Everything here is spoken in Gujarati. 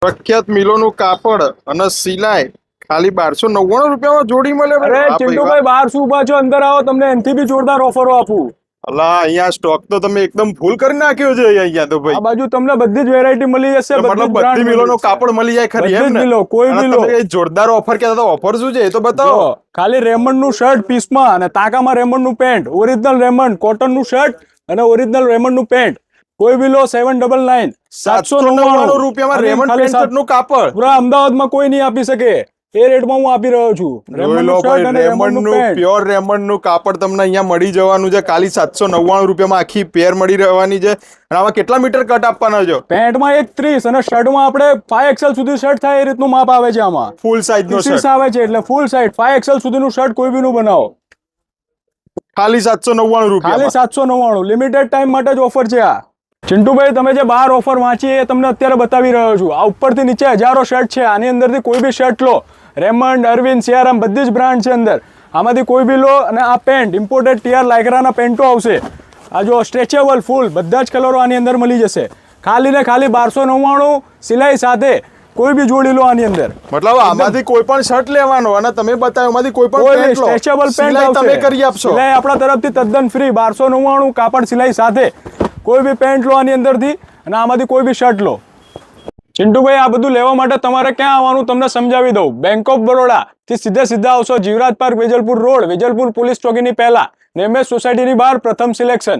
પ્રખ્યાત મિલોનું કાપડ અને સિલાઈ ખાલી 1299 રૂપિયામાં જોડી મળે. અરે ચિંટુભાઈ બહાર શું ઉભા છો? અંદર આવો, તમને એનથી બી જોરદાર ઓફરો આપું. અલા અહીંયા સ્ટોક તો તમે એકદમ ફૂલ કરી નાખ્યો છે અહીંયા તો ભાઈ. આ બાજુ તમને બધી જ વેરાયટી મળી જશે. મતલબ બધી મિલોનું કાપડ મળી જાય ખરી એમ ને? મિલો કોઈ મિલો. જોરદાર ઓફર કહેતા હતા, ઓફર શું છે એ તો બતાવો. ખાલી રેમંડ નું શર્ટ પીસમાં અને તાકામાં રેમંડ નું પેન્ટ, ઓરિજિનલ રેમંડ કોટન નું શર્ટ અને ઓરિજિનલ રેમંડ નું પેન્ટ. કોઈ બી લો 799 799 રૂપિયામાં રેમંડ પેન્ટ શર્ટ નું કાપડ પૂરા અમદાવાદમાં કોઈ નહીં આપી શકે એ રેટમાં હું આપી રહ્યો છું. રેમંડ નું પ્યોર રેમંડ નું કાપડ તમને અહીંયા મળી જવાનું છે. ખાલી 799 રૂપિયામાં આખી પેર મળી રહેવાની છે. અને આમાં કેટલા મીટર કટ આપવાના છો? પેન્ટમાં 130 અને શર્ટમાં આપણે 5XL સુધી શર્ટ થાય એ રીતનું માપ આવે છે. આમાં ફૂલ સાઈઝ નો શર્ટ આવે છે એટલે ફૂલ સાઈઝ 5XL સુધીનું શર્ટ કોઈ બી નું બનાવો. ખાલી 799 રૂપિયા. ખાલી 799 લિમિટેડ ટાઈમ માટે જ ઓફર છે આ. ચિંટુભાઈ તમે જે બહાર ઓફર વાંચી એ તમને અત્યારે બતાવી રહ્યો છું. આ ઉપરથી નીચે હજારો શર્ટ છે. આની અંદરથી કોઈ બી શર્ટ લો, રેમંડ, અરવિંદ, સિયારામ બધી જ બ્રાન્ડ છે અંદર. આમાંથી કોઈ બી લો અને આ પેન્ટ ઇમ્પોર્ટેડ ટીઆર લાયકરાના પેન્ટો આવશે. આ જો સ્ટ્રેચેબલ ફૂલ બધા જ કલરો આની અંદર મળી જશે. ખાલી ને ખાલી 1299 સિલાઈ સાથે કોઈ બી જોડી લો આની અંદર. મતલબ આમાંથી કોઈ પણ શર્ટ લેવાનો અને તમે બતાવો એમાંથી કોઈ પણ પેન્ટ લો, સ્ટ્રેચેબલ પેન્ટ તમે કરી આપશો. સિલાઈ આપણા તરફથી તદ્દન ફ્રી 1299 કાપડ સિલાઈ સાથે કોઈ બી પેન્ટ લો આની અંદરથી અને આમાંથી કોઈ બી શર્ટ લો. ચિંટુભાઈ આ બધું લેવા માટે તમારે ક્યાં આવવાનું તમને સમજાવી દઉં. બેંક ઓફ બરોડા થી સીધા આવશો Jivraj park, Vejalpur road, Vejalpur police ચોકીની પહેલા, નેમેશ સોસાયટીની બહાર, પ્રથમ સિલેક્શન.